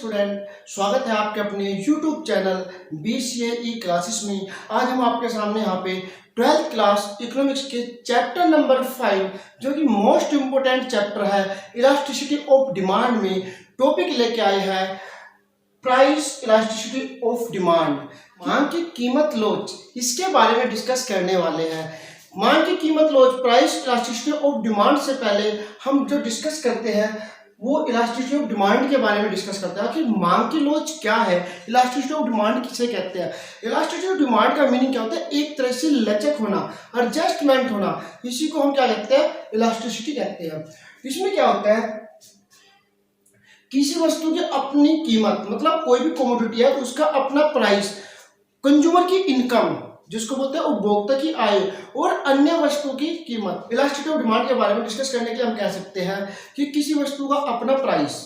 Student, स्वागत है आपके अपने YouTube चैनल BCA क्लासेस में। आज हम आपके सामने यहाँ पे 12th क्लास इकोनॉमिक्स के चैप्टर नंबर 5 जो कि मोस्ट इम्पोर्टेंट चैप्टर है इलास्टिसिटी ऑफ डिमांड में टॉपिक लेके आए हैं प्राइस इलास्टिसिटी ऑफ डिमांड। मांग की कीमत लोच, इसके बारे में डिस्कस करने वाले हैं। मांग की कीमत लोच प्राइस इलास्टिसिटी ऑफ डिमांड से पहले हम जो डिस्कस करते हैं वो इलास्टिसिटी ऑफ डिमांड के बारे में डिस्कस करते हैं कि मांग की लोच क्या है, इलास्टिसिटी ऑफ डिमांड किसे कहते हैं। इलास्टिसिटी ऑफ डिमांड का मीनिंग क्या होता है? एक तरह से लचक होना, एडजस्टमेंट होना, इसी को हम क्या कहते हैं? इलास्टिसिटी कहते हैं। इसमें क्या होता है, किसी वस्तु की अपनी कीमत, मतलब कोई भी कमोडिटी है उसका अपना प्राइस, कंज्यूमर की इनकम जिसको बोलते हैं उपभोक्ता की आय, और अन्य वस्तु की कीमत। इलास्टिसिटी ऑफ डिमांड के बारे में डिस्कस करने के लिए हम कह सकते हैं कि किसी वस्तु का अपना प्राइस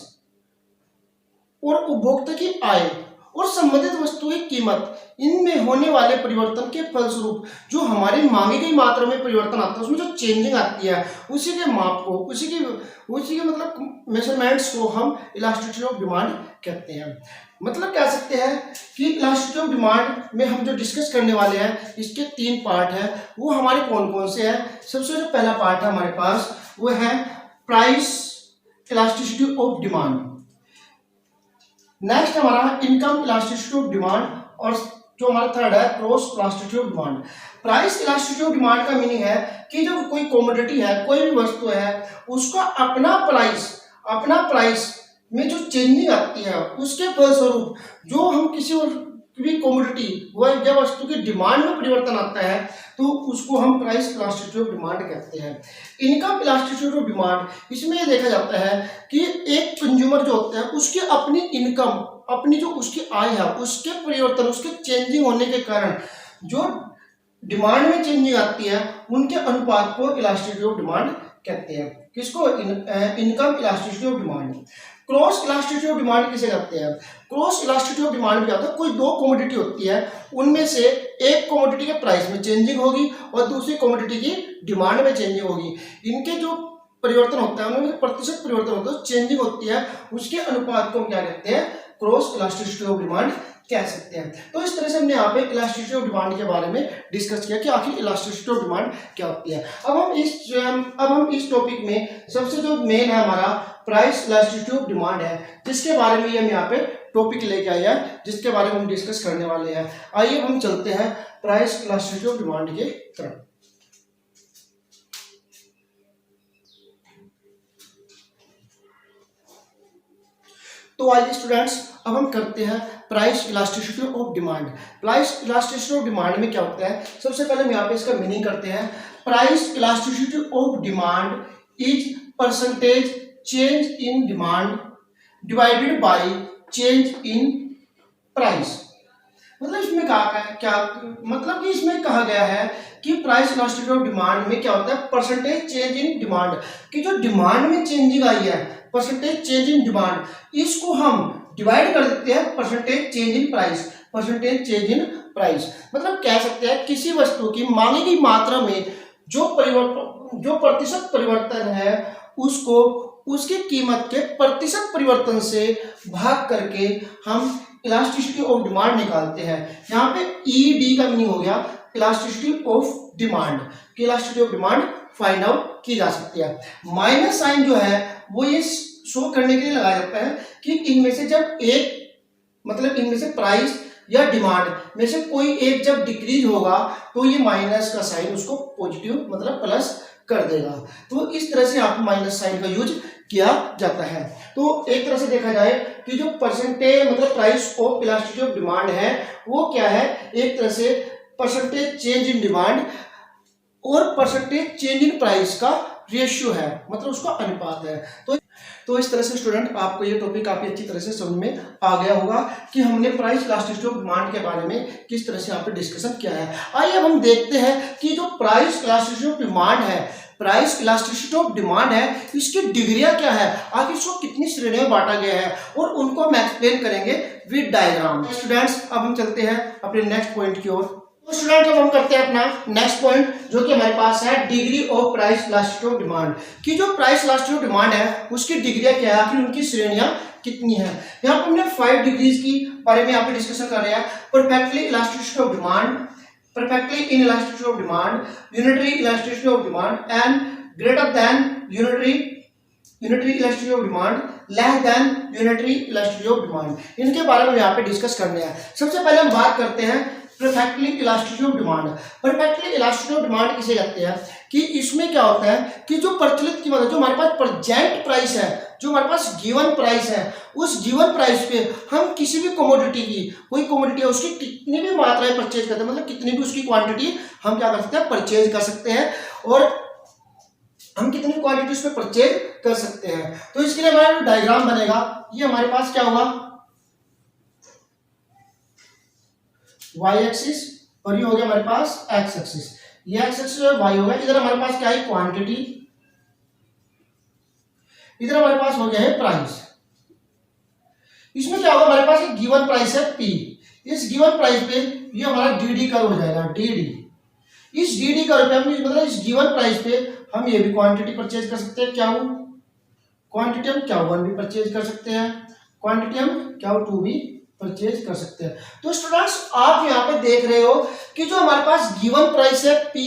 और उपभोक्ता की आय और संबंधित वस्तु की कीमत, इनमें होने वाले परिवर्तन के फलस्वरूप जो हमारी मांगी गई मात्रा में परिवर्तन आता है, उसमें जो चेंजिंग आती है, उसी के माप को, उसी के मतलब मेजरमेंट्स को हम इलास्टिसिटी ऑफ डिमांड कहते हैं। मतलब कह सकते हैं कि इलास्टिसिटी ऑफ डिमांड में हम जो डिस्कस करने वाले हैं इसके 3 पार्ट है। वो हमारे कौन कौन से हैं? सबसे जो पहला पार्ट है हमारे पास वो है price elasticity of demand. Next हमारा इनकम इलास्टिसिटी ऑफ डिमांड, और जो हमारा थर्ड है cross elasticity of demand. Price elasticity of demand का मीनिंग है कि जब कोई कमोडिटी है, कोई भी वस्तु है, उसका अपना प्राइस में जो चेंजिंग आती है उसके फलस्वरूप जो हम किसी भी कमोडिटी या वस्तु की डिमांड में परिवर्तन आता है तो उसको हम प्राइस इलास्टिसिटी ऑफ डिमांड कहते हैं। इनकम इलास्टिसिटी ऑफ डिमांड, इसमें यह देखा जाता है कि एक कंज्यूमर जो होता है उसकी अपनी इनकम, अपनी जो उसकी आय है, उसके परिवर्तन, उसके चेंजिंग होने के कारण जो डिमांड में चेंजिंग आती है उनके अनुपात को इलास्टिसिटी ऑफ डिमांड कहते हैं। किसको? Income elasticity of demand. Cross elasticity of demand किसे कहते हैं? क्रॉस इलास्टिसिटी ऑफ डिमांड क्या होता है? कोई 2 कमोडिटी होती है, उनमें से एक कमोडिटी के प्राइस में चेंजिंग होगी और दूसरी कमोडिटी की डिमांड में चेंजिंग होगी। इनके जो परिवर्तन होता है उनमें प्रतिशत परिवर्तन होता है, चेंजिंग होती है, उसके अनुपात को हम क्या कहते हैं? क्रॉस इलास्टिसिटी ऑफ डिमांड कह सकते हैं। तो इस तरह से हमने यहाँ पे इलास्टिसिटी ऑफ डिमांड के बारे में डिस्कस किया कि आखिर इलास्टिसिटी ऑफ डिमांड क्या होती है। अब हम इस टॉपिक में सबसे जो मेन है हमारा प्राइस इलास्टिसिटी ऑफ डिमांड है, जिसके बारे में हम यहाँ पे टॉपिक लेके आए हैं, जिसके बारे में हम डिस्कस करने वाले हैं। आइए हम चलते हैं प्राइस इलास्टिसिटी ऑफ डिमांड के तरफ। तो आइए स्टूडेंट्स, अब हम करते हैं price elasticity of demand. Price elasticity of demand में क्या होता है? सबसे पहले हम यहाँ पे इसका मीनिंग करते हैं। Price elasticity of demand is percentage change in demand divided by change in price. मतलब इसमें मतलब कि इसमें कहा गया है कि प्राइस इलास्टिसिटी ऑफ डिमांड में क्या होता है? परसेंटेज चेंज इन डिमांड, कि जो डिमांड में चेंजिंग आई है, परसेंटेज चेंज इन डिमांड, इसको हम डिवाइड कर देते हैं percentage change in price, percentage change in price. मतलब कह सकते हैं किसी वस्तु की मांगी गई मात्रा में जो प्रतिशत परिवर्तन है उसको उसकी कीमत के प्रतिशत परिवर्तन से भाग करके हम इलास्टिसिटी ऑफ डिमांड निकालते हैं। यहाँ पे ED का मीनिंग हो गया इलास्टिसिटी ऑफ डिमांड, कि elasticity of demand find out की जा सकती है। माइनस साइन जो है वो ये शो करने के लिए लगाया जाता है कि इनमें से जब इनमें से प्राइस या डिमांड में से कोई एक जब डिक्रीज होगा तो ये माइनस का साइन उसको पॉजिटिव मतलब प्लस कर देगा। तो इस तरह से आप माइनस साइन का यूज किया जाता है। तो एक तरह से देखा जाए कि जो परसेंटेज मतलब price of elasticity of demand है वो क्या है? एक तरह से परसेंटेज चेंज इन डिमांड और परसेंटेज चेंज इन प्राइस का रेशियो है, मतलब उसका अनुपात है। तो इस तरह से स्टूडेंट आपको ये टॉपिक काफी अच्छी तरह से समझ में आ गया होगा कि हमने प्राइस इलास्टिसिटी ऑफ डिमांड के बारे में किस तरह से यहाँ पे डिस्कशन किया है। आइए अब हम देखते हैं कि जो प्राइस इलास्टिसिटी ऑफ डिमांड है, प्राइस इलास्टिसिटी ऑफ डिमांड है, इसकी डिग्रियां क्या है, आखिर इसको कितनी श्रेणियों में बांटा गया है, और उनको हम एक्सप्लेन करेंगे विद डायग्राम। स्टूडेंट्स अब हम चलते हैं अपने नेक्स्ट पॉइंट की ओर। तो स्टूडेंट अब हम करते हैं अपना नेक्स्ट पॉइंट, जो कि हमारे पास है degree of price elasticity of demand, कि जो प्राइस इलास्टिसिटी ऑफ डिमांड है उसकी डिग्रियां क्या है, कि उनकी श्रेणियां कितनी है। यहाँ पर हमने 5 डिग्रीज की बारे में यहाँ पे डिस्कशन कर रहे हैं। Perfectly elasticity of demand, perfectly inelasticity of demand, unitary elasticity of demand and greater than unitary elasticity of demand, less than unitary elasticity of demand. इनके बारे में यहाँ पे डिस्कस करने हैं। सबसे पहले हम बात करते हैं perfectly elasticity of demand. Perfectly elasticity of demand किसे कहते हैं, कि इसमें क्या होता है कि जो प्रचलित कीमत है, जो हमारे पास प्रेजेंट प्राइस है, जो हमारे पास गिवन प्राइस है, उस गिवन प्राइस पे हम किसी भी कमोडिटी की, कोई कमोडिटी है उसकी कितनी भी मात्राएं परचेज करते हैं, मतलब कितनी भी उसकी क्वांटिटी हम क्या कर सकते हैं, परचेज कर सकते हैं, और हम कितनी क्वांटिटी उस पर परचेज कर सकते हैं। तो इसके लिए हमारा डायग्राम बनेगा, ये हमारे पास क्या होगा, y एक्सिस, और ये हो गया हमारे पास x एक्सिस, ये x एक्सिस और y हो गया। इधर हमारे पास क्या है, क्वांटिटी, इधर हमारे पास हो गया है प्राइस। इसमें क्या होगा, हमारे पास एक गिवन प्राइस है p, इस गिवन प्राइस पे ये हमारा dd कर्व हो जाएगा, dd। इस dd कर्व पे हम, मतलब इस गिवन प्राइस पे हम ये भी क्वांटिटी परचेज कर सकते हैं, क्या हो क्वांटिटी हम क्या 1 भी परचेज कर सकते हैं, क्वांटिटी हम क्या 2 भी परचेज कर सकते हैं। तो स्टूडेंट्स आप यहाँ पे देख रहे हो कि जो हमारे पास गिवन प्राइस है P,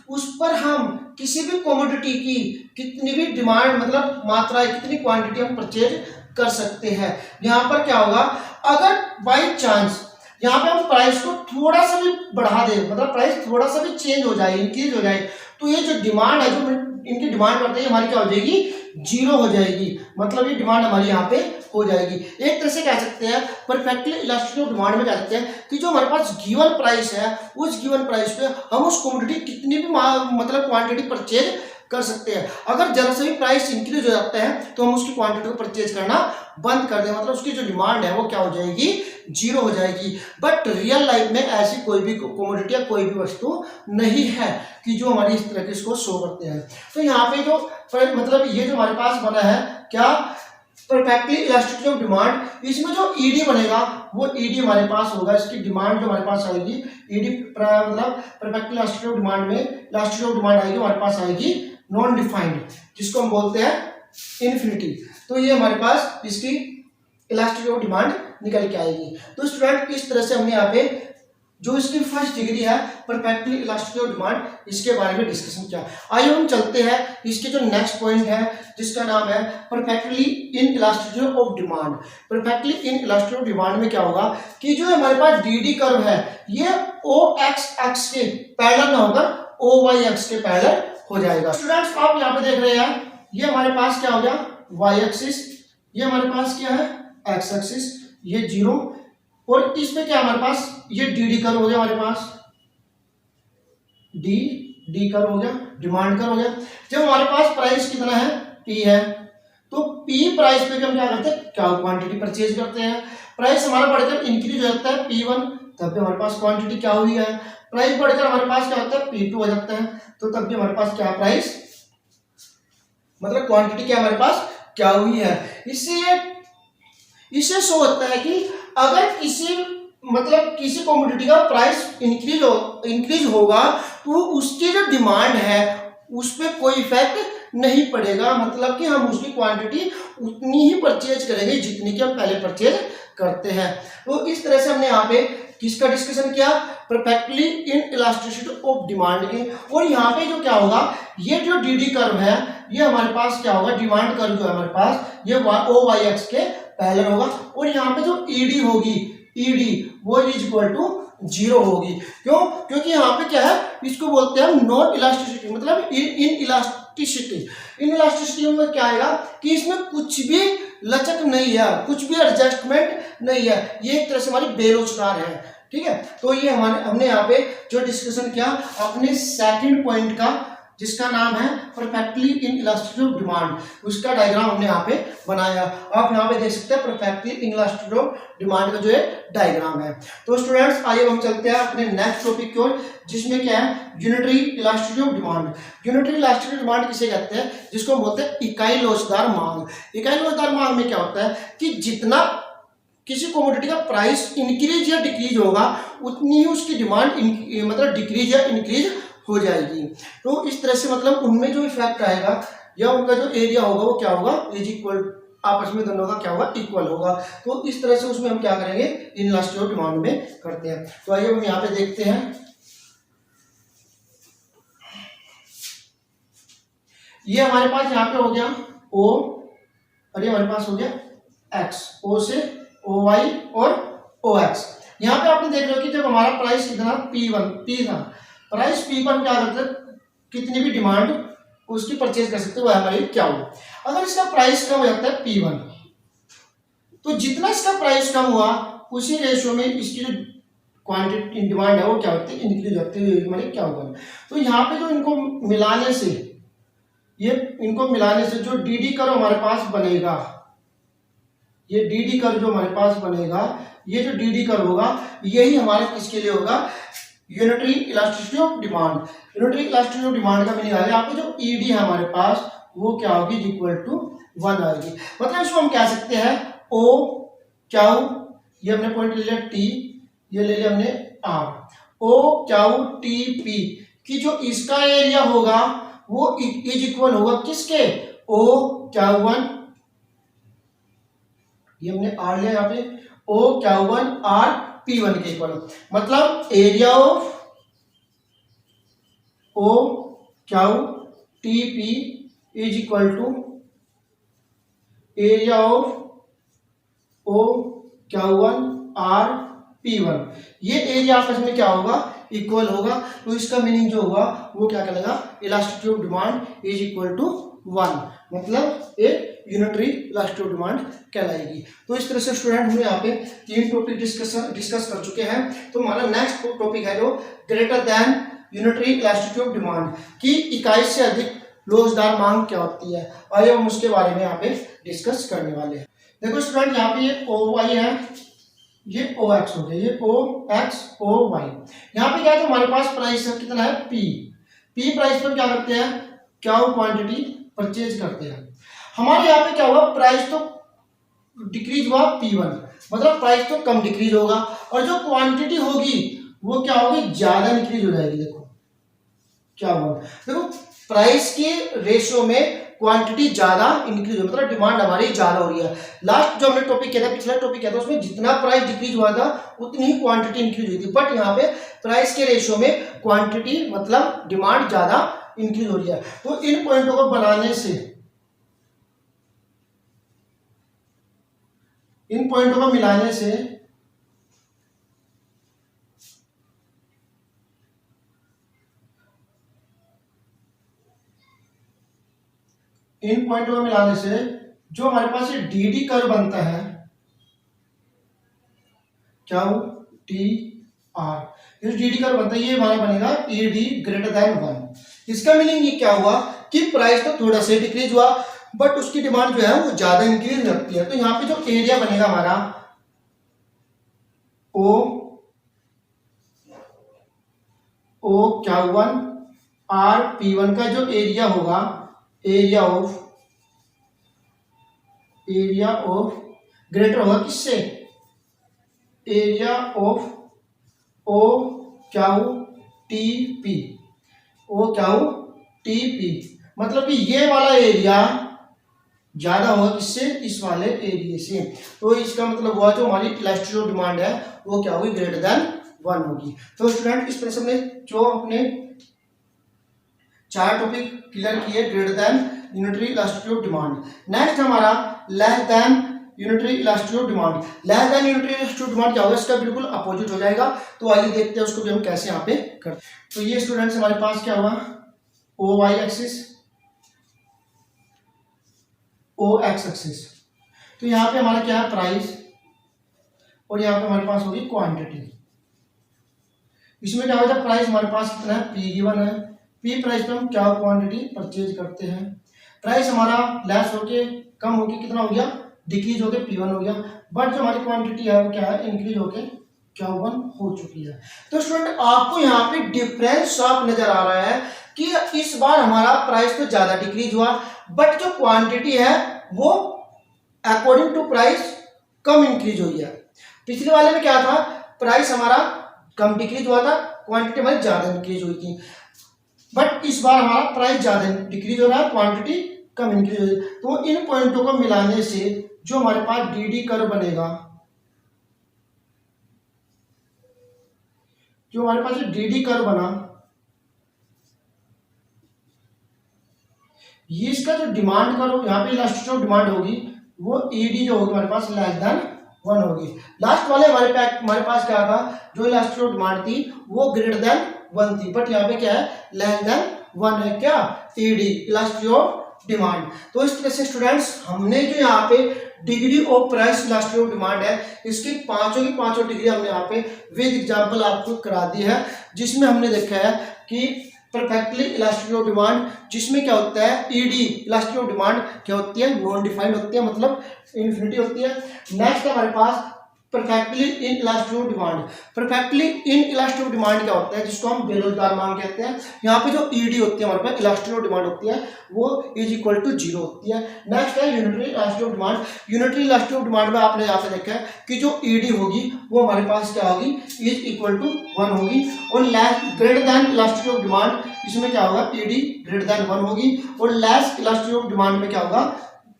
उस पर हम किसी भी कमोडिटी की कितनी भी डिमांड, मतलब मात्रा, कितनी क्वांटिटी हम परचेज कर सकते हैं। यहाँ पर क्या होगा, अगर बाई चांस यहाँ पे हम प्राइस को थोड़ा सा भी बढ़ा दे, मतलब प्राइस थोड़ा सा भी चेंज हो जाए, इंक्रीज हो जाए, तो ये जो डिमांड है, जो इनकी डिमांड बढ़ती है, हमारी क्या हो जाएगी, जीरो हो जाएगी, मतलब ये डिमांड हमारी यहाँ पे हो जाएगी। एक तरह से कह सकते हैं परफेक्टली इलास्टिसिटी ऑफ डिमांड में कह सकते हैं कि जो हमारे पास गिवन प्राइस है, उस गिवन प्राइस पे हम उस कमोडिटी कितनी भी मतलब क्वांटिटी परचेज कर सकते हैं। अगर जरा से भी प्राइस इंक्रीज हो जाता है तो हम उसकी क्वांटिटी को परचेज करना बंद कर दें, मतलब उसकी जो डिमांड है वो क्या हो जाएगी, जीरो हो जाएगी। बट रियल लाइफ में ऐसी कोई भी कमोडिटी या कोई भी वस्तु नहीं है कि जो हमारी इस तरह के इसको शो करते हैं। तो यहाँ पे जो मतलब ये जो हमारे पास बना है क्या, परफेक्टली इलास्टिसिटी ऑफ डिमांड, इसमें जो ईडी बनेगा वो ईडी हमारे पास होगा, इसकी डिमांड जो हमारे पास आएगी, ईडी मतलब परफेक्टली इलास्टिसिटी ऑफ डिमांड में इलास्टिसिटी ऑफ डिमांड आएगी, हमारे पास आएगी नॉन डिफाइंड, जिसको हम बोलते हैं इन्फिनिटी। तो ये हमारे पास इसकी इलास्टिसिटी ऑफ डिमांड निकल के आएगी। तो स्टूडेंट इस तरह से हमने यहाँ पे जो इसकी फर्स्ट डिग्री है परफेक्टली इलास्टिसिटी ऑफ डिमांड, इसके बारे में डिस्कशन किया। आइए हम चलते हैं इसके जो नेक्स्ट पॉइंट है, जिसका नाम है perfectly inelasticity of demand. Perfectly inelasticity of demand में क्या होगा कि जो हमारे पास डी कर्व है, ये ओ एक्स के पैरेलल ना होकर ओ वाई एक्स के पैरेलल हो जाएगा। स्टूडेंट्स आप यहाँ पे देख रहे हैं, ये हमारे पास क्या हो गया, वाई एक्सिस, ये हमारे पास क्या है, एक्स एक्सिस, ये 0, और इस पे क्या हमारे पास ये डी कर्व हो गया, हमारे पास डी कर्व हो गया, डिमांड कर्व हो गया। जब हमारे पास प्राइस कितना है, P है, तो P प्राइस पे भी हम क्या करते हैं, क्या क्वांटिटी परचेज करते हैं। प्राइस हमारा बढ़कर इंक्रीज हो जाता है P1, तब भी हमारे पास क्वांटिटी क्या हुई है। प्राइस बढ़कर हमारे पास क्या होता है, P2 हो जाता है, तो तब भी हमारे पास क्या प्राइस, मतलब क्वांटिटी क्या हमारे पास क्या हुई है। इससे शो होता है कि अगर किसी मतलब किसी कमोडिटी का प्राइस इंक्रीज होगा तो उसकी जो डिमांड है उस पर कोई इफेक्ट नहीं पड़ेगा, मतलब कि हम उसकी क्वांटिटी उतनी ही परचेज करेंगे जितनी कि हम पहले परचेज करते हैं। तो इस तरह से हमने यहाँ पे किसका डिस्कशन किया, perfectly inelasticity of demand के। और यहाँ पे जो क्या होगा, ये जो डी कर्व है, ये हमारे पास क्या होगा, डिमांड कर्व जो है हमारे पास, ये ओ वाई एक्स के पैरेलल होगा। और यहाँ पे जो ईडी होगी, ईडी वो इज इक्वल टू 0 होगी। क्यों, क्योंकि यहाँ पे क्या है, इसको बोलते हैं नॉन इलास्टिसिटी, मतलब इन इलास्टिसिटी। इन इलास्टिसिटी में क्या आएगा कि इसमें कुछ भी लचक नहीं है, कुछ भी एडजस्टमेंट नहीं है, ये एक तरह से हमारी बेरोजगार है। ठीक है, तो ये हमने यहाँ पे जो डिस्कशन किया अपने सेकंड पॉइंट का, जिसका नाम है perfectly inelasticity of demand, उसका डायग्राम हमने यहाँ पे बनाया। आप यहाँ पे देख सकते हैं perfectly inelasticity of demand का जो है डायग्राम है। तो स्टूडेंट्स आइए हम चलते हैं अपने नेक्स्ट टॉपिक की ओर, जिसमें क्या है, unitary elasticity of demand. Unitary elasticity of demand किसे कहते हैं, जिसको हम बोलते हैं इकाई लोचदार मांग। इकाई लोचदार मांग में क्या होता है कि जितना किसी कमोडिटी का प्राइस इंक्रीज या डिक्रीज होगा उतनी ही उसकी डिमांड मतलब डिक्रीज या इंक्रीज हो जाएगी। तो इस तरह से मतलब उनमें जो इफेक्ट आएगा या उनका जो एरिया होगा वो क्या होगा, इज इक्वल, आपस में दोनों का क्या होगा, इक्वल होगा। तो इस तरह से उसमें हम क्या करेंगे, इनलास्टिक ऑफ डिमांड में करते हैं। तो आइए हम यहाँ पे देखते हैं, ये हमारे पास यहाँ पे हो गया O और ये हमारे पास हो गया X, O से OY और OX। यहाँ पे आपने देख लो कि जब हमारा प्राइस कितना P था, प्राइस P1 क्या करता है, कितनी भी डिमांड उसकी परचेज कर सकते हो, वह हमारी क्या हो। अगर इसका प्राइस कम हो जाता है P1, तो जितना इसका प्राइस कम हुआ उसी रेशियो में इसकी जो क्वांटिटी डिमांड है वो क्या होती है, इंक्रीज होती है, हमारे क्या होगा। तो यहाँ पे जो इनको मिलाने से, ये इनको मिलाने से जो डी कर्व हमारे पास बनेगा, ये डी कर्व जो हमारे पास बनेगा, ये जो डी कर्व होगा यही हमारे किसके लिए होगा, unitary elasticity of demand. Unitary elasticity of demand का मीनिंग आ गया, आपको जो ईडी है हमारे पास वो क्या होगी, इक्वल टू 1 आएगी। मतलब इसको हम कह सकते हैं ओ क्यू, ये हमने पॉइंट ले लिया टी, ये ले लिया हमने R, O Q T P की जो इसका एरिया होगा वो इज इक्वल होगा किसके, ओ क्यू1, ये हमने आर लिया यहाँ पे, ओ क्यू1 आर P1 के इक्वल। मतलब area of O Q T P is equal to area of O Q one R P1। ये एरिया आपस में क्या होगा, इक्वल होगा। तो इसका मीनिंग जो होगा वो क्या कहलाएगा, elasticity of demand is equal to 1, मतलब एक यूनिटरी इलास्टिसिटी ऑफ डिमांड कहलाएगी। तो इस तरह से स्टूडेंट हम यहाँ पे 3 टॉपिक डिस्कस कर चुके हैं। तो हमारा नेक्स्ट टॉपिक है जो greater than unitary elasticity of demand की इकाई से अधिक लोचदार मांग क्या होती है, आइए हम उसके बारे में यहाँ पे डिस्कस करने वाले हैं। देखो स्टूडेंट, यहाँ पे ये OY है, ये OX हो गया, ये OX OY। यहाँ पे क्या है, तो हमारे पास प्राइस कितना है P प्राइस पर क्या करते हैं, क्या क्वांटिटी परचेज करते हैं। हमारे यहाँ पे क्या हुआ, प्राइस तो डिक्रीज हुआ P1, मतलब प्राइस तो कम डिक्रीज होगा और जो क्वांटिटी होगी वो क्या होगी, ज्यादा इंक्रीज हो जाएगी। देखो क्या हुआ, देखो प्राइस के रेशियो में क्वांटिटी ज्यादा इंक्रीज हो, मतलब डिमांड हमारी ज्यादा हो रही है। लास्ट जो हमने टॉपिक किया था, पिछला टॉपिक किया था, उसमें जितना प्राइस डिक्रीज हुआ था उतनी ही क्वांटिटी इंक्रीज हुई थी। बट यहाँ पे प्राइस के रेशियो में क्वांटिटी मतलब डिमांड ज्यादा इंक्रीज हो रही है। तो इन पॉइंटों को बनाने से, इन पॉइंटों को मिलाने से जो हमारे पास ये डी कर्व बनता है, क्या टी आर, ये डी कर्व बनता है, ये हमारा बनेगा ईडी ग्रेटर देन 1। इसका मीनिंग ये क्या हुआ कि प्राइस तो थोड़ा सा डिक्रीज हुआ बट उसकी डिमांड जो है वो ज्यादा इंक्रीज लगती है। तो यहाँ पे जो एरिया बनेगा हमारा ओ क्यू1 आर P1 का जो एरिया होगा, एरिया ऑफ ग्रेटर होगा किससे, area of O Q T P, मतलब कि ये वाला एरिया ज्यादा होगा किससे, इस वाले एरिया से। तो इसका मतलब हुआ जो हमारी इलास्टिसिटी ऑफ डिमांड है वो क्या होगी, ग्रेटर देन 1 होगी। तो स्टूडेंट इस तरह से हमने जो अपने 4 टॉपिक क्लियर किए greater than unitary elasticity of demand. Next हमारा less than unitary elasticity of demand. Less than unitary elasticity of demand क्या होगा, इसका बिल्कुल अपोजिट हो जाएगा। तो आइए देखते हैं उसको भी हम कैसे यहाँ पे करते हैं। तो ये स्टूडेंट्स हमारे पास क्या हुआ, OY एक्सिस, OX एक्सिस। तो यहाँ पे हमारा क्या है, प्राइस, और यहाँ पे हमारे पास होगी क्वांटिटी। इसमें क्या होता है, प्राइस हमारे पास कितना है, P गिवन है, P प्राइस पे हम क्या क्वांटिटी परचेज करते हैं। प्राइस हमारा लेस होके कम होके कितना हो गया, डिक्रीज होके P1 हो गया। बट जो हमारी क्वांटिटी है वो क्या है, इंक्रीज होके Q1 हो चुकी है। तो स्टूडेंट आपको यहाँ पे डिफरेंस साफ नजर आ रहा है कि इस बार हमारा प्राइस तो ज्यादा डिक्रीज हुआ बट जो क्वांटिटी है वो अकॉर्डिंग टू प्राइस कम इंक्रीज हुई है। पिछले वाले में क्या था, प्राइस हमारा कम डिक्रीज हुआ था, क्वांटिटी हमारी ज्यादा इंक्रीज हुई थी। बट इस बार हमारा प्राइस ज्यादा डिक्रीज हो रहा है, क्वांटिटी कम इंक्रीज हो रही है। तो इन पॉइंटों को मिलाने से जो हमारे पास डी कर्व बनेगा, जो हमारे पास डी कर्व बना, ये इसका जो डिमांड कर्व यहाँ पे इलास्टिसिटी ऑफ डिमांड होगी वो ईडी जो होगी हमारे पास लेस देन 1 होगी। लास्ट वाले हमारे पास क्या था, जो इलास्टिसिटी ऑफ डिमांड थी वो ग्रेटर देन 1 थी, बट यहाँ पे क्या है, लेस देन 1 है, क्या, ईडी इलास्टिसिटी ऑफ डिमांड। तो इस तरह से स्टूडेंट्स हमने जो यहाँ पे degree of price elasticity of demand है, इसकी पांचों की पांचों डिग्री हमने यहाँ पे विद एग्जांपल आपको करा दी है, जिसमें हमने देखा है कि परफेक्टली इलास्टिसिटी ऑफ डिमांड, जिसमें क्या होता है, ईडी इलास्टिसिटी ऑफ डिमांड क्या होती है, नॉन डिफाइंड होती है, मतलब इन्फिनिटी होती है। नेक्स्ट है हमारे पास perfectly inelasticity of demand. Perfectly inelasticity of demand क्या होता है, जिसको हम बेरोजगार मांग कहते हैं। यहाँ पे जो ईडी होती है हमारे पास इलास्टिसिटी ऑफ डिमांड होती है वो इज इक्वल टू 0 होती है। नेक्स्ट है unitary elasticity of demand. Unitary elasticity of demand में आपने यहाँ पे देखा है कि जो ईडी होगी वो हमारे पास क्या होगी, इज इक्वल टू 1 होगी। और greater then elasticity of demand, इसमें क्या होगा, ईडी ग्रेटर देन 1 होगी। और लेस इलास्टिसिटी ऑफ डिमांड में क्या होगा,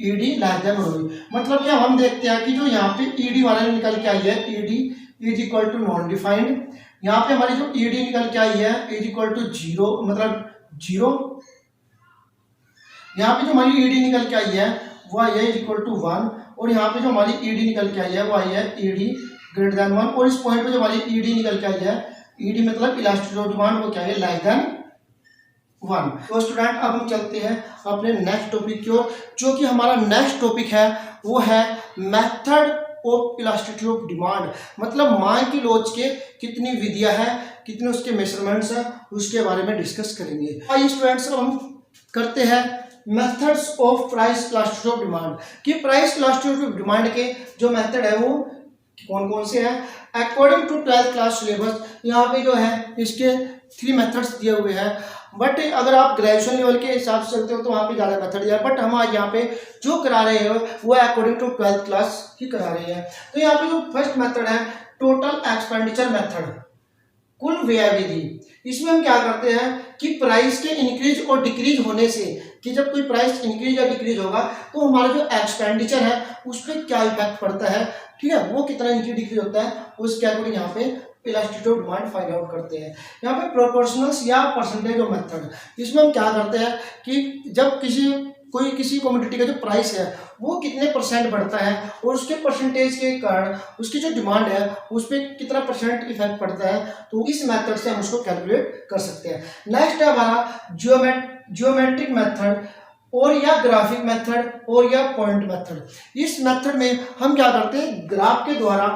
ईडी लेस देन होगी। मतलब क्या, हम देखते हैं कि जो यहाँ पे ईडी वाला निकल के आई है, ED is equal to non defined. यहाँ पे हमारी जो ईडी निकल के आई है इज इक्वल टू 0, मतलब 0। यहाँ पे जो हमारी ईडी निकल के आई है वो आई है इज इक्वल टू 1। और यहाँ पे जो हमारी ईडी निकल के आई है वो आई है ईडी ग्रेटर देन 1। और इस पॉइंट पे जो हमारी ईडी निकल के आई है, ईडी मतलब इलास्टिसिटी ऑफ डिमांड, वो क्या है, लेस देन 1। तो स्टूडेंट अब हम चलते हैं अपने नेक्स्ट टॉपिक की ओर, जो कि हमारा नेक्स्ट टॉपिक है वो है method of elasticity of demand. मतलब मांग की लॉज के कितनी विधियां हैं, कितने उसके मेजरमेंट्स हैं, उसके बारे में डिस्कस करेंगे। आइए स्टूडेंट्स अब हम करते हैं methods of price elasticity of demand, कि प्राइस इलास्टिसिटी ऑफ डिमांड के जो मेथड है वो कौन कौन से हैं। According to 12th class syllabus यहाँ पे जो है इसके 3 मेथड्स दिए हुए हैं, बट अगर आप ग्रेजुएशन लेवल के हिसाब से चलते हो तो वहाँ पे ज़्यादा मेथड दिया है, बट हम आज यहाँ पे जो करा रहे हैं वो अकॉर्डिंग टू 12th क्लास ही करा रहे हैं। तो यहाँ पे जो फर्स्ट मेथड है टोटल एक्सपेंडिचर मेथड, कुल व्यय विधि। इसमें हम क्या करते हैं कि प्राइस के इंक्रीज और डिक्रीज होने से, कि जब कोई प्राइस इंक्रीज या डिक्रीज होगा तो हमारा जो एक्सपेंडिचर है उस पर क्या इफेक्ट पड़ता है, ठीक है, वो कितना इंक्रीज डिक्रीज होता है, उसके अकॉर्डिंग यहाँ पे elasticity of demand find out करते हैं। यहाँ पे प्रोपोर्शनल्स या परसेंटेज ऑफ मेथड, इसमें हम क्या करते हैं कि जब किसी कमोडिटी का जो प्राइस है वो कितने परसेंट बढ़ता है और उसके परसेंटेज के कारण उसकी जो डिमांड है उस पर कितना परसेंट इफेक्ट पड़ता है, तो इस मेथड से हम उसको कैलकुलेट कर सकते हैं। नेक्स्ट है हमारा जियोमेट्रिक मेथड और या ग्राफिक मेथड और या पॉइंट मेथड। इस मेथड में हम क्या करते हैं, ग्राफ के द्वारा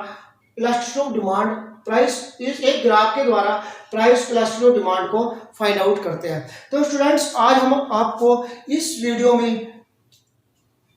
इलास्टिसिटी ऑफ डिमांड, प्राइस, इस एक ग्राफ के द्वारा प्राइस इलास्टिसिटी ऑफ डिमांड को फाइंड आउट करते हैं। तो स्टूडेंट्स आज हम आपको इस वीडियो में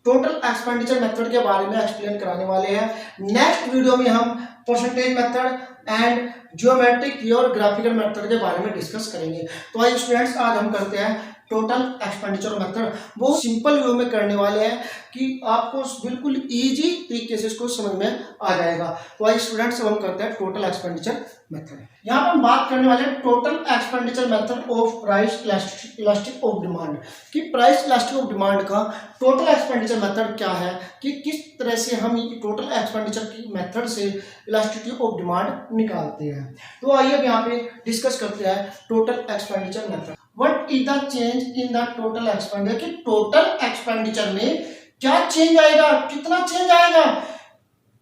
टोटल एक्सपेंडिचर मेथड के बारे में एक्सप्लेन कराने वाले हैं। नेक्स्ट वीडियो में हम परसेंटेज मेथड एंड जियोमेट्रिक और ग्राफिकल मेथड के बारे में डिस्कस करेंगे। तो आइए स्टूडेंट्स आज हम करते हैं टोटल एक्सपेंडिचर मेथड। बहुत सिंपल वे में करने वाले हैं कि आपको बिल्कुल इजी तरीके से इसको समझ में आ जाएगा। तो आइए स्टूडेंट्स हम करते हैं टोटल एक्सपेंडिचर मेथड। यहाँ पर हम बात करने वाले हैं total expenditure method of price elastic of demand, कि प्राइस इलास्टिक ऑफ डिमांड का टोटल एक्सपेंडिचर मेथड क्या है, कि किस तरह से हम टोटल एक्सपेंडिचर की मेथड से इलास्टिसिटी ऑफ डिमांड निकालते हैं। तो आइए अब यहाँ पे डिस्कस करते हैं total expenditure method. What is the change in the total expenditure, कि टोटल एक्सपेंडिचर में क्या चेंज आएगा, कितना चेंज आएगा,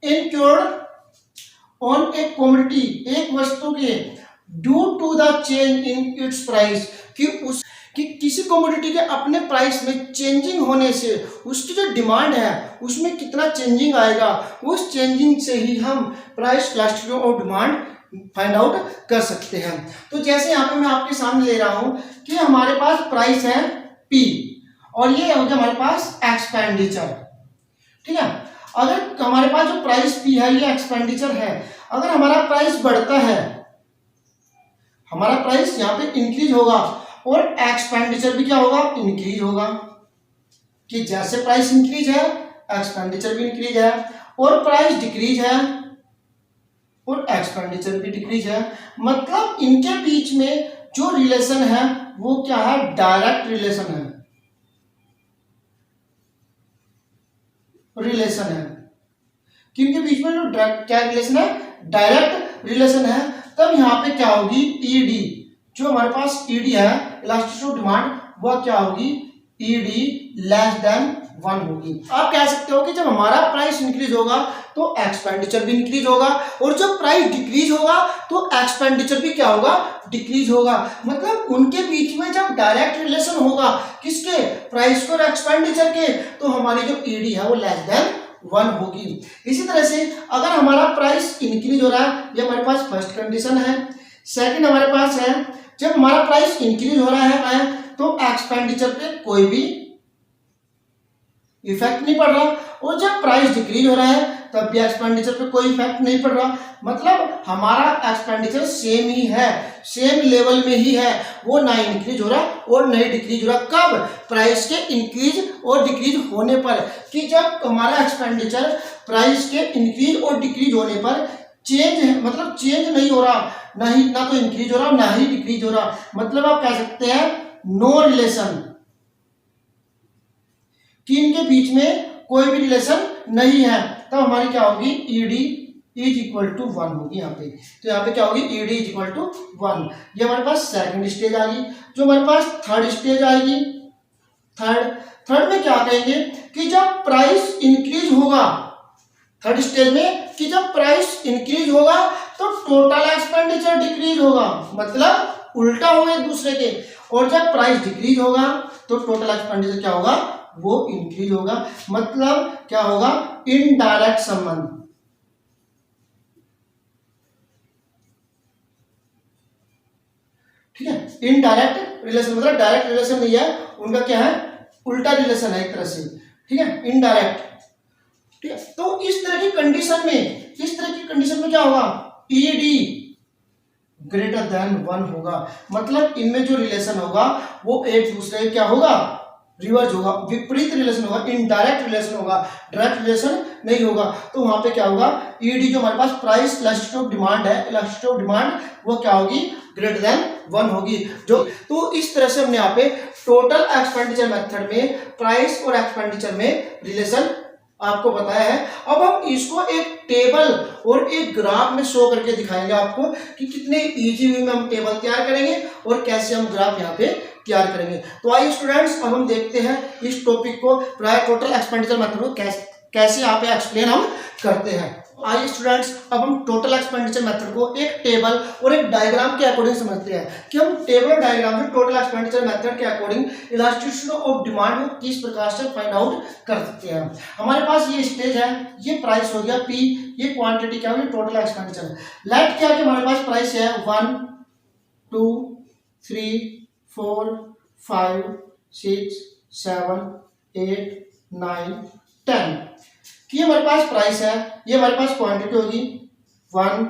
इनक्योर्ड ऑन ए कमोडिटी, एक वस्तु के, due to the change in its price, कि किसी कमोडिटी के अपने प्राइस में चेंजिंग होने से उसकी जो डिमांड है उसमें कितना चेंजिंग आएगा, उस चेंजिंग से ही हम price elasticity of demand find out कर सकते हैं। तो जैसे यहाँ पे मैं आपके सामने ले रहा हूं कि हमारे पास प्राइस है P और ये हो गया हमारे पास एक्सपेंडिचर, ठीक है। अगर हमारे पास जो प्राइस P है ये एक्सपेंडिचर है, अगर हमारा प्राइस बढ़ता है, हमारा प्राइस यहाँ पे इंक्रीज होगा और एक्सपेंडिचर भी क्या होगा, इंक्रीज होगा, कि जैसे प्राइस इंक्रीज है एक्सपेंडिचर भी इंक्रीज है। और प्राइस डिक्रीज है और एक्सपेंडिचर भी डिक्रीज है, मतलब इनके बीच में जो रिलेशन है वो क्या है, डायरेक्ट रिलेशन है, किनके बीच में जो क्या रिलेशन है, डायरेक्ट रिलेशन है। तब यहाँ पे क्या होगी, ईडी, जो हमारे पास ईडी है इलास्टिसिटी ऑफ डिमांड, वो क्या होगी, ईडी लेस देन 1 होगी। आप कह सकते हो कि जब हमारा प्राइस इंक्रीज होगा तो एक्सपेंडिचर भी इंक्रीज होगा, और जब प्राइस डिक्रीज होगा तो एक्सपेंडिचर भी क्या होगा, डिक्रीज होगा। मतलब उनके बीच में जब डायरेक्ट रिलेशन होगा किसके, प्राइस के और एक्सपेंडिचर के, तो हमारी जो ईडी है वो लेस देन 1 होगी। इसी तरह से अगर हमारा प्राइस इंक्रीज हो रहा है, ये हमारे पास फर्स्ट कंडीशन है। सेकंड हमारे पास है, जब हमारा प्राइस इंक्रीज हो रहा है तो एक्सपेंडिचर पे कोई भी इफेक्ट नहीं पड़ रहा, और जब प्राइस डिक्रीज हो रहा है तब भी एक्सपेंडिचर पे कोई इफेक्ट नहीं पड़ रहा, मतलब हमारा एक्सपेंडिचर सेम ही है, सेम लेवल में ही है, वो ना इंक्रीज हो रहा और नहीं डिक्रीज हो रहा। कब, प्राइस के इंक्रीज और डिक्रीज होने पर, कि जब हमारा एक्सपेंडिचर प्राइस के इंक्रीज और डिक्रीज होने पर चेंज है, मतलब चेंज नहीं हो रहा, ना तो इंक्रीज हो रहा ना ही डिक्रीज हो रहा, मतलब आप कह सकते हैं नो रिलेशन, कि इनके बीच में कोई भी रिलेशन नहीं है, तब हमारी क्या होगी, ईडी इज इक्वल टू 1 होगी यहाँ पे। तो यहाँ पे क्या होगी, ईडी इज इक्वल टू 1। ये हमारे पास सेकंड स्टेज आ गई। जो हमारे पास थर्ड स्टेज आएगी, थर्ड में क्या कहेंगे कि जब प्राइस इंक्रीज होगा, थर्ड स्टेज में कि जब प्राइस इंक्रीज होगा तो टोटल एक्सपेंडिचर डिक्रीज होगा, मतलब उल्टा होगा एक दूसरे के, और जब प्राइस डिक्रीज होगा तो टोटल एक्सपेंडिचर क्या होगा, वो इंक्रीज होगा, मतलब क्या होगा, इनडायरेक्ट संबंध। ठीक है, इनडायरेक्ट रिलेशन, मतलब डायरेक्ट रिलेशन नहीं है उनका, क्या है, उल्टा रिलेशन है एक तरह से। ठीक है, इनडायरेक्ट। ठीक है, तो इस तरह की कंडीशन में क्या होगा, ईडी ग्रेटर देन 1 होगा, मतलब इनमें जो रिलेशन होगा वो एक दूसरे क्या होगा, रिवर्स होगा, विपरीत रिलेशन होगा, इनडायरेक्ट रिलेशन होगा, डायरेक्ट रिलेशन नहीं होगा। तो वहां पे क्या होगा, ईडी जो हमारे पास प्राइस इलास्टिसिटी ऑफ डिमांड है, इलास्टिसिटी ऑफ डिमांड वो क्या होगी, ग्रेटर देन 1 होगी। जो तो इस तरह से हमने यहाँ पे टोटल एक्सपेंडिचर मेथड में प्राइस और एक्सपेंडिचर में रिलेशन आपको बताया है। अब हम इसको एक टेबल और एक ग्राफ में शो करके दिखाएंगे आपको कि कितने इजी वे में हम टेबल तैयार करेंगे और कैसे हम ग्राफ यहाँ पे तैयार करेंगे। तो आइए स्टूडेंट्स, अब हम देखते हैं इस टॉपिक को, प्राइस टोटल एक्सपेंडिचर मेथड को कैसे यहाँ पे एक्सप्लेन हम करते हैं। आइए स्टूडेंट्स, अब हम टोटल एक्सपेंडिचर मेथड को एक टेबल और एक डायग्राम के अकॉर्डिंग समझते हैं कि हम टेबल और डायग्राम में टोटल एक्सपेंडिचर मेथड के अकॉर्डिंग इलास्टिसिटी ऑफ डिमांड को किस प्रकार से फाइंड आउट कर सकते हैं। हमारे पास ये स्टेज है, ये प्राइस हो गया P, ये क्वांटिटी क्या होगी, टोटल एक्सपेंडिचर। लेट क्या कि हमारे पास प्राइस है 1 2 3 4 5 6 7 8 9 10, कि हमारे पास प्राइस है, ये हमारे पास क्वांटिटी होगी 1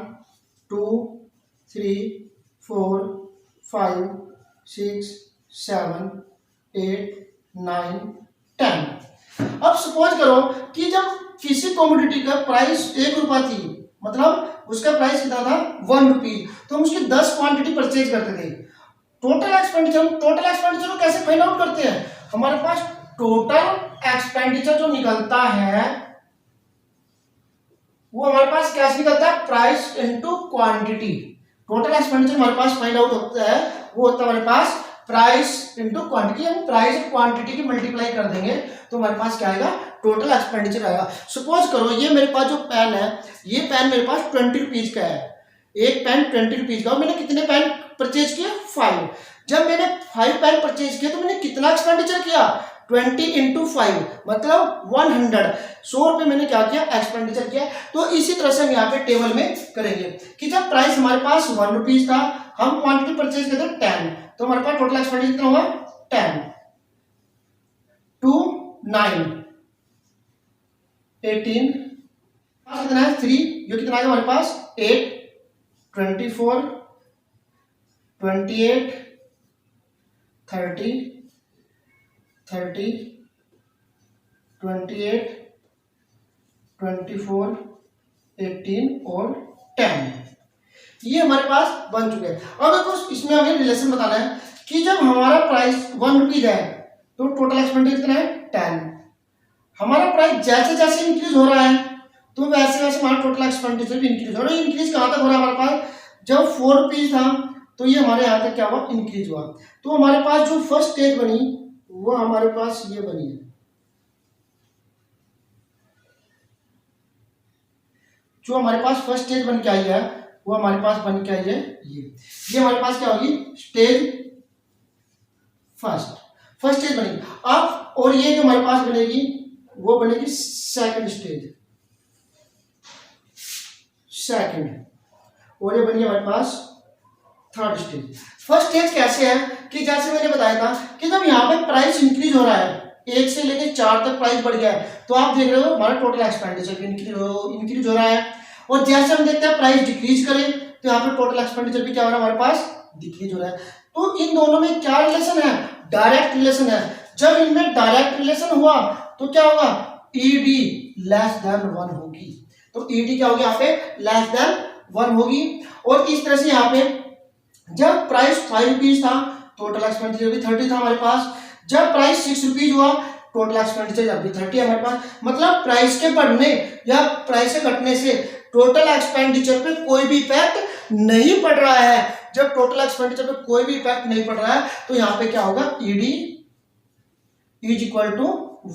2 3 4 5 6 7 8 9 10। अब सपोज करो कि जब किसी कमोडिटी का प्राइस 1 रुपया थी, मतलब उसका प्राइस कितना था 1 रुपीज, तो हम उसकी 10 क्वांटिटी परचेज करते थे। टोटल एक्सपेंडिचर को कैसे फाइंड आउट करते हैं, हमारे पास टोटल एक्सपेंडिचर जो निकलता है वो हमारे पास कैसे निकलता है, price into quantity. Total expenditure हमारे पास फाइंड आउट होता है, वो होता है हमारे पास प्राइस इनटू क्वांटिटी। हम प्राइस और क्वांटिटी की मल्टीप्लाई कर देंगे तो हमारे पास क्या आएगा, टोटल एक्सपेंडिचर आएगा। सपोज करो ये मेरे पास जो पेन है, ये पेन मेरे पास 20 रुपीज का है, एक पेन 20 रुपीज का, मैंने कितने पेन परचेज किए, 5। जब मैंने 5 पेन परचेज किए तो मैंने कितना एक्सपेंडिचर किया, 20 इंटू 5 मतलब 100, 100 रुपये मैंने क्या किया, एक्सपेंडिचर किया। तो इसी तरह से हम यहाँ पे टेबल में करेंगे कि जब प्राइस हमारे पास 1 रुपीज था, हम क्वांटिटी परचेज करते 10, तो हमारे पास टोटल एक्सपेंडिचर कितना हुआ, 10 2 9 18, कितना है 3, ये कितना है हमारे पास 8 24 28 30 30 28 24, 18 और 10, ये हमारे पास बन चुके हैं। अब देखो इसमें हमें रिलेशन बताना है कि जब हमारा प्राइस 1 रुपीज है तो टोटल एक्सपेंडिचर कितना है 10। हमारा प्राइस जैसे जैसे इंक्रीज हो रहा है तो वैसे वैसे हमारा टोटल एक्सपेंडिचर भी इंक्रीज हो रहा है। इंक्रीज कहाँ तक हो रहा है हमारे पास, जब 4 रुपीज था तो ये हमारे यहाँ तक क्या हुआ, इंक्रीज हुआ। तो हमारे पास जो फर्स्ट स्टेज बनी वो हमारे पास ये बनी है, जो हमारे पास फर्स्ट स्टेज बन के आई है वो हमारे पास बन के आई है ये हमारे पास क्या होगी, स्टेज फर्स्ट स्टेज बनेगी। अब और ये जो हमारे पास बनेगी वो बनेगी सेकंड स्टेज, और ये बनेगी हमारे पास थर्ड स्टेज। फर्स्ट स्टेज कैसे है कि जैसे मैंने बताया था कि जब यहाँ पे प्राइस इंक्रीज हो रहा है, 1 से लेकर 4 तक प्राइस बढ़ गया है, तो आप देख रहे हो हमारा टोटल एक्सपेंडिचर भी इंक्रीज हो रहा है। और जैसे हम देखते हैं प्राइस डिक्रीज करें तो यहाँ पे टोटल एक्सपेंडिचर भी क्या हो रहा है, हमारे पास डिक्रीज हो रहा है। तो इन दोनों में क्या रिलेशन है, डायरेक्ट रिलेशन है। जब इनमें डायरेक्ट रिलेशन हुआ तो क्या होगा, ईडी लेस देन 1 होगी। तो ईडी क्या होगी यहाँ पे, लेस देन 1 होगी। और इस तरह से यहाँ पे जब प्राइस 5 रुपीज था टोटल एक्सपेंडिचर भी 30 था हमारे पास। जब प्राइस 6 रुपीज हुआ टोटल एक्सपेंडिचर जब भी 30 है हमारे पास। मतलब प्राइस के बढ़ने या प्राइस के घटने से टोटल एक्सपेंडिचर पे कोई भी इफेक्ट नहीं पड़ रहा है। जब टोटल एक्सपेंडिचर पे कोई भी इफेक्ट नहीं पड़ रहा है तो यहाँ पे क्या होगा, ईडी इज इक्वल टू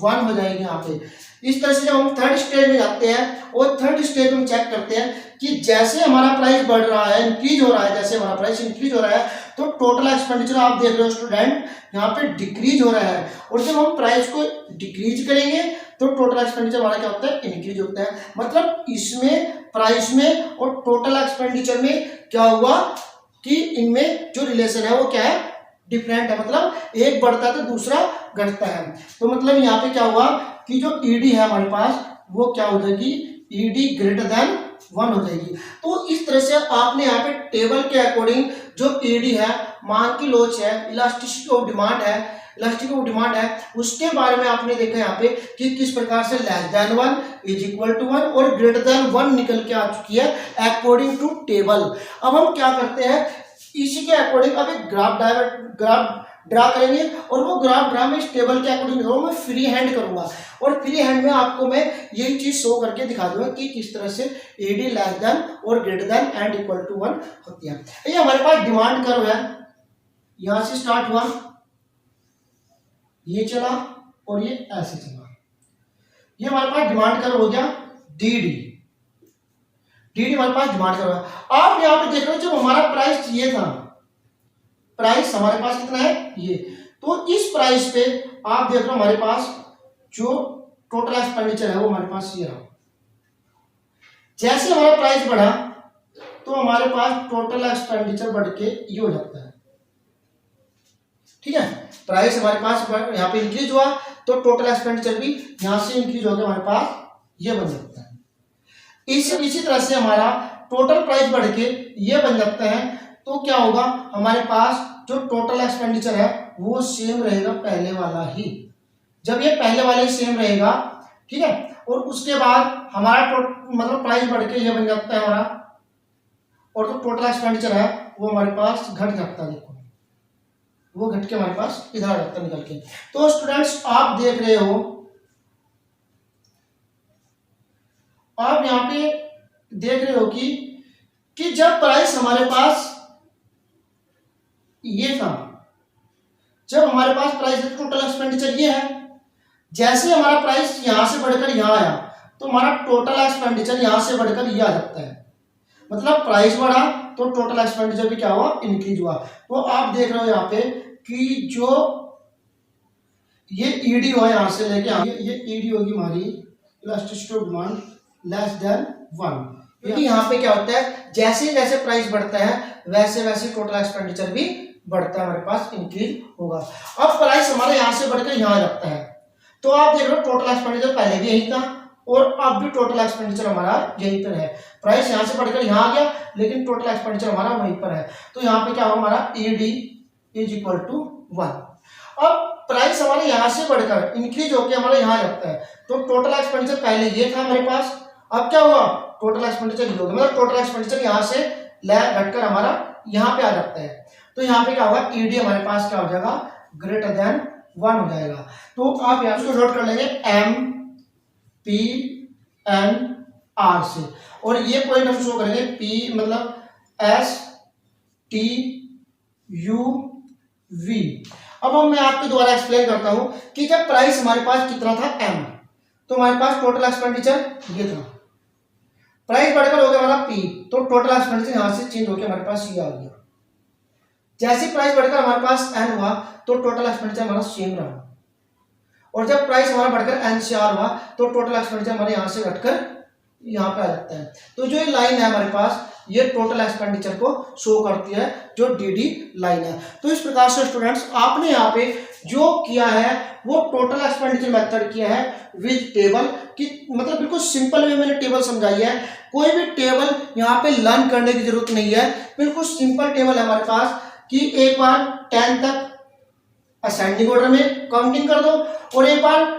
1 हो जाएगी यहाँ पे। इस तरह से जब हम थर्ड स्टेज में जाते हैं और थर्ड स्टेज में चेक करते हैं कि जैसे हमारा प्राइस बढ़ रहा है, इंक्रीज हो रहा है, जैसे हमारा प्राइस इंक्रीज हो रहा है तो टोटल एक्सपेंडिचर आप देख रहे हो स्टूडेंट यहाँ पे डिक्रीज हो रहा है। और जब हम प्राइस को डिक्रीज करेंगे तो टोटल एक्सपेंडिचर हमारा क्या होता है, इंक्रीज होता है। मतलब इसमें प्राइस में और टोटल एक्सपेंडिचर में क्या हुआ कि इनमें जो रिलेशन है वो क्या है, डिफरेंट है। मतलब एक बढ़ता है तो दूसरा घटता है। तो मतलब यहाँ पे क्या हुआ कि जो ईडी है हमारे पास वो क्या हो जाएगी, ईडी ग्रेटर देन 1 हो जाएगी। तो इस तरह से आपने यहाँ पे टेबल के अकॉर्डिंग जो ईडी है, मांग की लोच है, इलास्टिसिटी ऑफ डिमांड है, इलास्टिसिटी ऑफ डिमांड है, उसके बारे में आपने देखा यहाँ पे कि किस प्रकार से less than 1 is equal to 1 और ग्रेटर देन 1 निकल के आ चुकी है अकॉर्डिंग टू टेबल। अब हम क्या करते हैं, इसी के अकॉर्डिंग अब एक ग्राफ ड्रा करेंगे और वो ग्राफ ड्रा में इस टेबल के अकॉर्डिंग मैं फ्री हैंड करूंगा और फ्री हैंड में आपको मैं यही चीज शो करके दिखा दूंगा कि किस तरह से एडी लेस देन और greater than and equal to 1 होती है। ये हमारे पास डिमांड कर्व है, यहां से स्टार्ट हुआ, ये चला और ये ऐसे चला। ये हमारे पास डिमांड कर्व हो गया डीडी। डीडी हमारे पास डिमांड कर्व है। आप यहाँ पे देख रहे हो जब हमारा प्राइस ये था, प्राइस हमारे पास कितना है ये, तो इस प्राइस पे आप देख रहे हो हमारे पास जो टोटल एक्सपेंडिचर है वो हमारे पास ये रहा। जैसे हमारा प्राइस बढ़ा तो हमारे पास टोटल एक्सपेंडिचर बढ़ के ये हो जाता है। ठीक है, प्राइस हमारे पास यहाँ पे इंक्रीज हुआ तो टोटल एक्सपेंडिचर भी यहां से इंक्रीज हो गया, हमारे पास ये बन जाता है। इसी तरह से हमारा टोटल प्राइस बढ़ के ये बन जाता है। तो क्या होगा, हमारे पास जो टोटल एक्सपेंडिचर है वो सेम रहेगा पहले वाला ही। जब ये पहले वाला ही सेम रहेगा, ठीक है, और उसके बाद हमारा मतलब प्राइस बढ़ के ये बन जाता है हमारा, और जो टोटल एक्सपेंडिचर है वो हमारे पास घट जाता है। देखो वो घट के हमारे पास इधर आ जाता है निकल के। तो स्टूडेंट्स आप देख रहे हो, आप यहाँ पे देख रहे हो कि जब प्राइस हमारे पास ये था, जब हमारे पास प्राइस टोटल एक्सपेंडिचर ये है, जैसे हमारा प्राइस यहां से बढ़कर यहां आया तो हमारा टोटल एक्सपेंडिचर यहां से बढ़कर ये आ जाता है। मतलब प्राइस बढ़ा तो टोटल एक्सपेंडिचर भी क्या हुआ, इंक्रीज हुआ। तो आप देख रहे हो यहाँ पे कि जो ये ईडी हो यहां से लेके ये ईडी होगी हमारी elasticity of demand less than 1। क्योंकि यहाँ पे क्या होता है, जैसे जैसे प्राइस बढ़ता है वैसे वैसे टोटल एक्सपेंडिचर भी बढ़ता है, हमारे पास इंक्रीज होगा। अब प्राइस हमारा यहाँ से बढ़कर यहाँ आ जाता है तो आप देख रहे हो टोटल एक्सपेंडिचर पहले भी यही था और अब भी टोटल एक्सपेंडिचर हमारा यहीं पर है। प्राइस यहाँ से बढ़कर यहाँ आ गया लेकिन टोटल एक्सपेंडिचर हमारा वहीं पर है। तो यहाँ पे क्या होगा, हमारा ईडी इज इक्वल टू 1। अब प्राइस हमारे यहाँ से बढ़कर इंक्रीज होकर हमारा यहाँ लगता है, तो टोटल एक्सपेंडिचर पहले ये था हमारे पास, अब क्या हुआ टोटल एक्सपेंडिचर ये हो गया, मतलब टोटल एक्सपेंडिचर यहाँ से घटकर हमारा यहाँ पे आ जाता है। तो यहाँ पे क्या होगा ईडी हमारे पास क्या हो जाएगा ग्रेटर देन 1 हो जाएगा। तो आप यहाँ से नोट कर लेंगे एम पी एन आर से, और ये पॉइंट हम शो करेंगे पी मतलब एस टी यू वी। अब मैं आपको दोबारा एक्सप्लेन करता हूं कि जब प्राइस हमारे पास कितना था एम, तो हमारे पास टोटल एक्सपेंडिचर ये था, प्राइस बढ़कर हो गया हमारा पी, तो टोटल एक्सपेंडिचर यहां से चेंज होकर हमारे पास ये आ गया। जैसे प्राइस बढ़कर हमारे पास एन हुआ तो टोटल एक्सपेंडिचर हमारा सेम रहा, और जब प्राइस हमारा बढ़कर एन से आर हुआ तो टोटल एक्सपेंडिचर हमारे यहां से घटकर यहाँ पे आ जाता है। तो जो ये लाइन है हमारे पास ये टोटल एक्सपेंडिचर को शो करती है, जो डीडी लाइन है। तो इस प्रकार से स्टूडेंट्स आपने यहाँ पे जो किया है वो टोटल एक्सपेंडिचर मेथड किया है विद टेबल की, मतलब बिल्कुल सिंपल वे मैंने टेबल समझाई है। कोई भी टेबल यहाँ पे लर्न करने की जरूरत नहीं है, बिल्कुल सिंपल टेबल है हमारे पास कि एक बार 10 तक असेंडिंग ऑर्डर में काउंटिंग कर दो और एक बार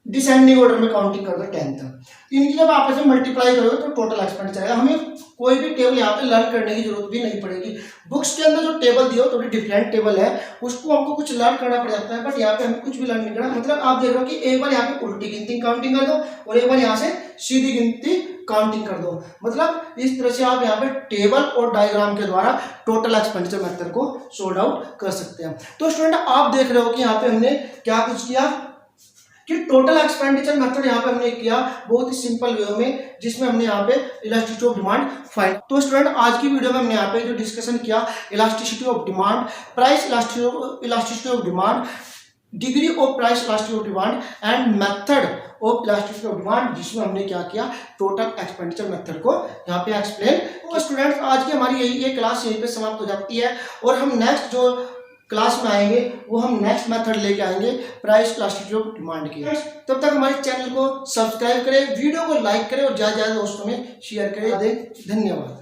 डिसेंडिंग ऑर्डर में काउंटिंग कर दो 10 तक। इनकी जब आपस में मल्टीप्लाई करोगे तो टोटल एक्सपेंडिचर आएगा। हमें कोई भी टेबल यहाँ पे लर्न करने की जरूरत भी नहीं पड़ेगी। बुक्स के अंदर जो टेबल दियो थोड़ी डिफरेंट टेबल है, उसको हमको कुछ लर्न करना पड़ जाता है, बट यहाँ पे हमें कुछ भी लर्न नहीं करना। मतलब आप देख रहे हो कि एक बार यहाँ पे उल्टी गिनती काउंटिंग कर दो और एक बार यहाँ से सीधी गिनती काउंटिंग कर दो। मतलब इस तरह से आप यहाँ पे टेबल और डायग्राम के द्वारा टोटल एक्सपेंडिचर मेथड को सॉर्ट आउट कर सकते हैं। तो स्टूडेंट आप देख रहे हो कि यहाँ पे हमने क्या कुछ किया कि टोटल एक्सपेंडिचर मेथड यहाँ पे हमने किया बहुत ही सिंपल वे में, जिसमें हमने यहाँ पे इलास्टिसिटी ऑफ डिमांड फाइंड। तो स्टूडेंट आज की वीडियो में हमने यहाँ पे जो डिस्कशन किया elasticity of demand, price elasticity of demand, degree of price elasticity of demand and method of elasticity of demand, जिसमें हमने क्या किया टोटल एक्सपेंडिचर मेथड को यहाँ पे एक्सप्लेन। तो स्टूडेंट्स आज की हमारी ये क्लास यहीं पे समाप्त हो जाती है, और हम नेक्स्ट जो क्लास में आएंगे वो हम नेक्स्ट मेथड लेके आएंगे प्राइस इलास्टिसिटी ऑफ डिमांड की। तब तक हमारे चैनल को सब्सक्राइब करें, वीडियो को लाइक करें और ज़्यादा से ज़्यादा दोस्तों में शेयर करें। धन्यवाद।